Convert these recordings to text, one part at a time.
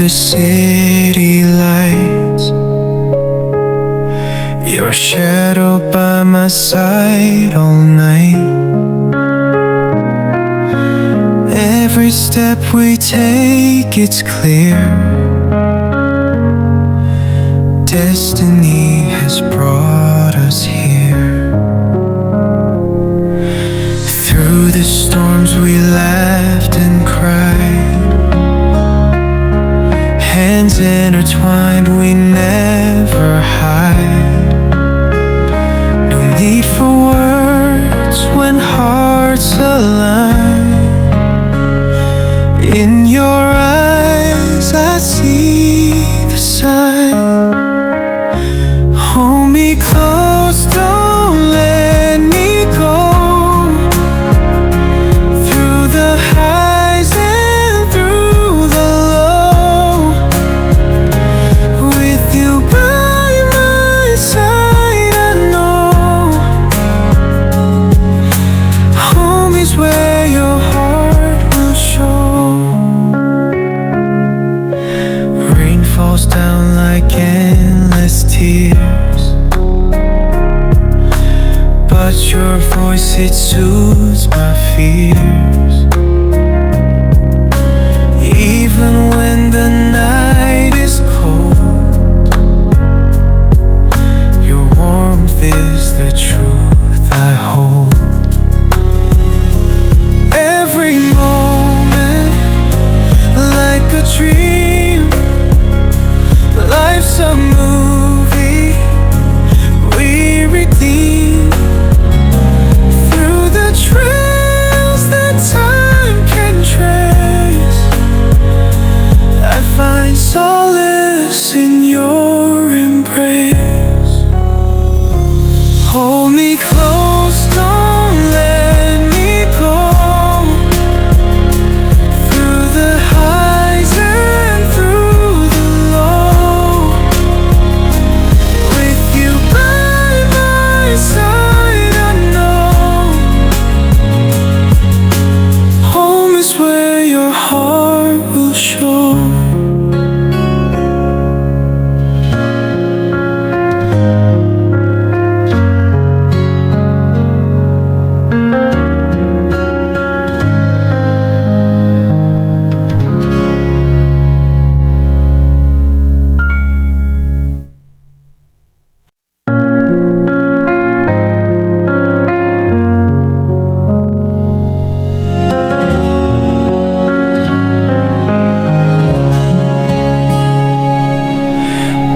the city lights, your shadow by my side all night. Every step we take, it's clear. Destiny has brought us here. Through the storms we laughed and cried, hands intertwined, we never hide. No need for words when hearts align. In your eyes I see the sign. Hold me close, don't let me go. Through the highs and through the low, with you by my side, I know home is where your heart will show. Rain falls down like endless tears, but your voice, it soothes my fears. Even when the night is cold, your warmth is the truth I hold. Every moment like a dream, life's a movie we redeem. Through the trails that time can trace, I find solace in your embrace. Hold me close, don't let me go. Through the highs and through the low, with you by my side, I know home is where your heart will show.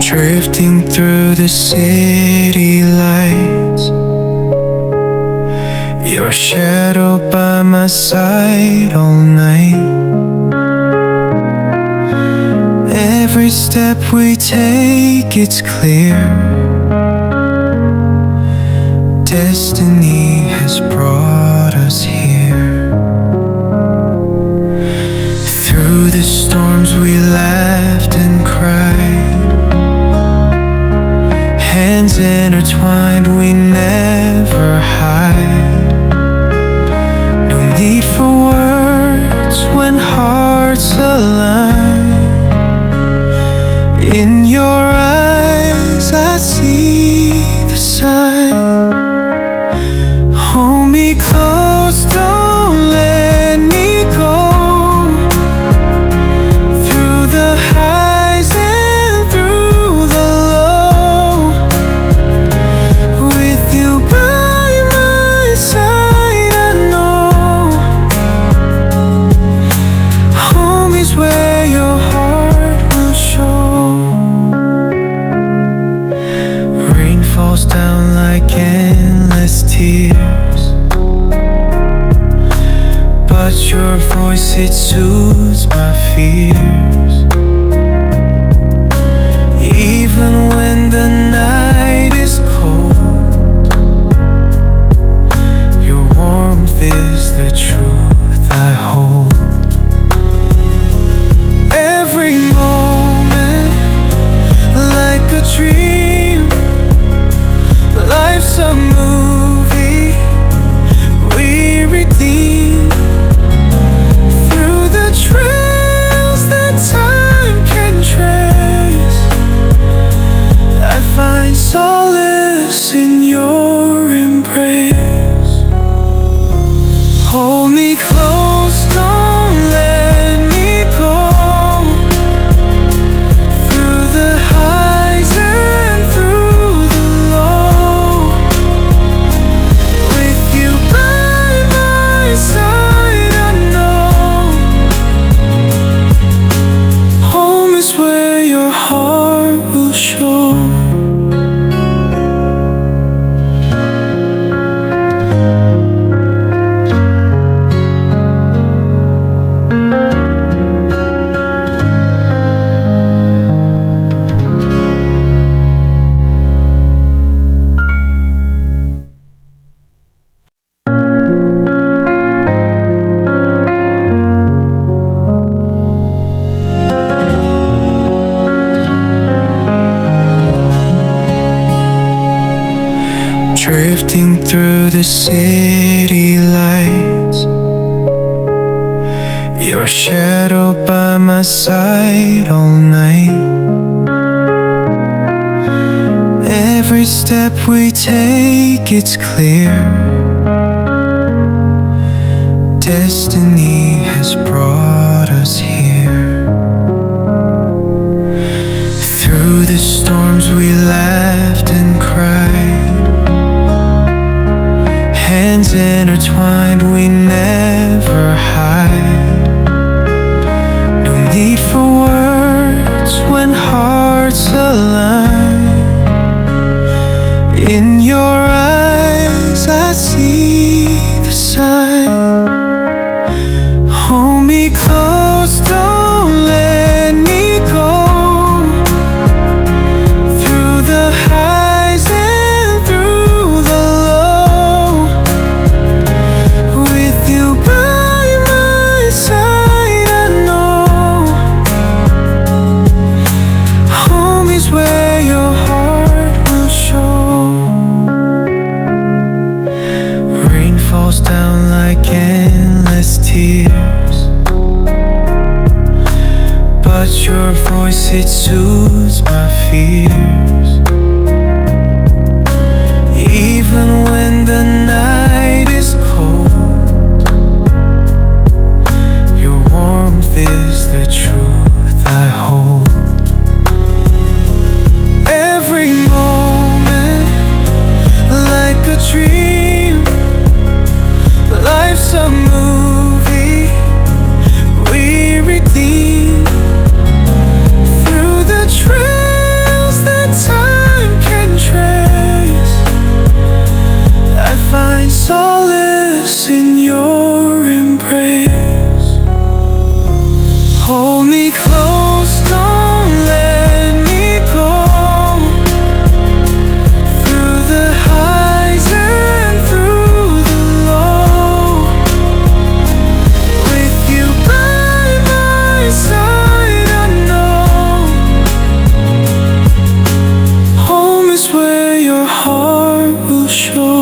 Drifting through the city lights, your shadow by my side all night. Every step we take, it's clear. Destiny has brought us here. Through the storms we laughed and cried, hands intertwined, we never hide. No need for words when hearts align. In your eyes I see the sign. Hold me close, don't let me go. Through the highs and through the low, with you by my side, I know home is where your heart will show. through the city lights, your shadow by my side all night. Every step we take, it's clear. Destiny has brought us here. Through the storms we laughed and cried, hands intertwined, we never hide. No need for words when hearts align. In your eyes I see the sign. Hold me close, don't let me go. Through the highs and through the low, with you by my side, I know home is where your heart will show. Rain falls down like endless tears, but your voice, it soothes my fears. Even when the night is cold, your warmth is the truth I hold. Every moment like a dream, life's a movie we redeem. Through the trails that time can trace, I find solace in your embrace. Hold me close, don't let me go. Through the highs and through the low, with you by my side, I know home is where your heart will show.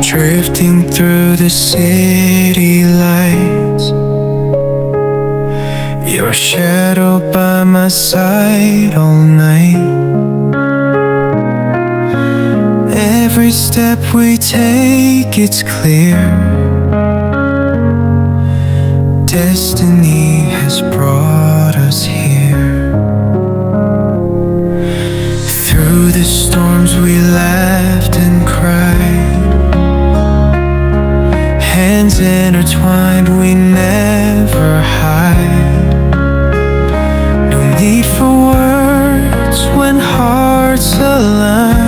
Drifting through the city lights, your shadow by my side all night. Every step we take, it's clear. Destiny has brought us here. Through the storms we laughed and cried, hands intertwined, we never hide. No need for words when hearts align.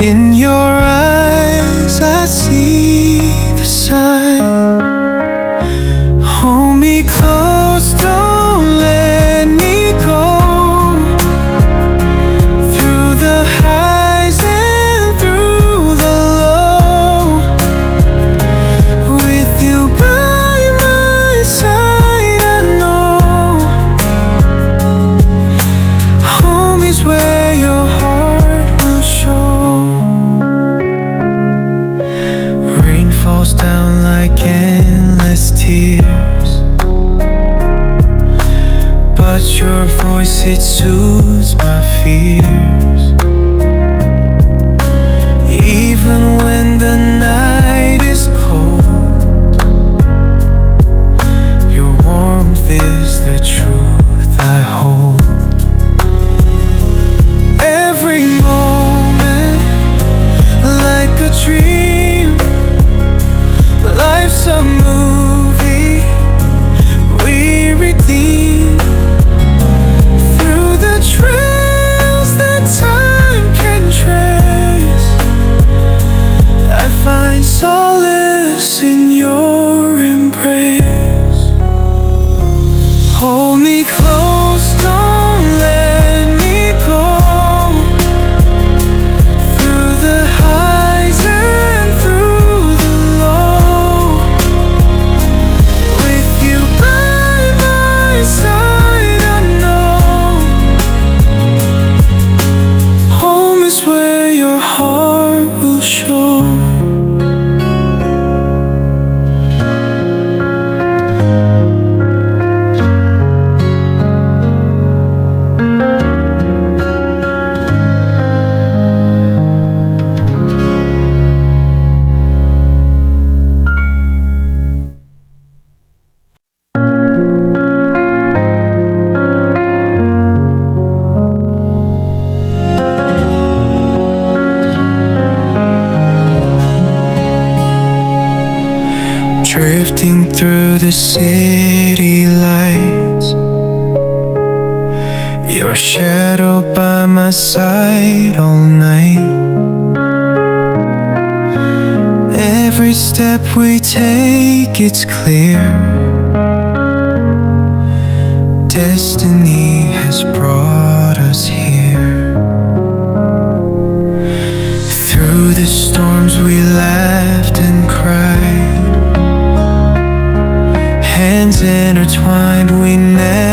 In your eyes I see the sign. Hold me close, don't let me go. Through the highs and through the low, with you by my side, I know home is where your heart will show. Rain falls down like endless tears, but your voice, it soothes my fears. Even when the night is cold, your warmth is the truth I hold. Every moment like a dream, life's a movie we redeem. Through the trails that time city lights, your shadow by my side all night. Every step we take, it's clear, destiny has brought us here. Through the storms we laughed and cried, hands intertwined, we never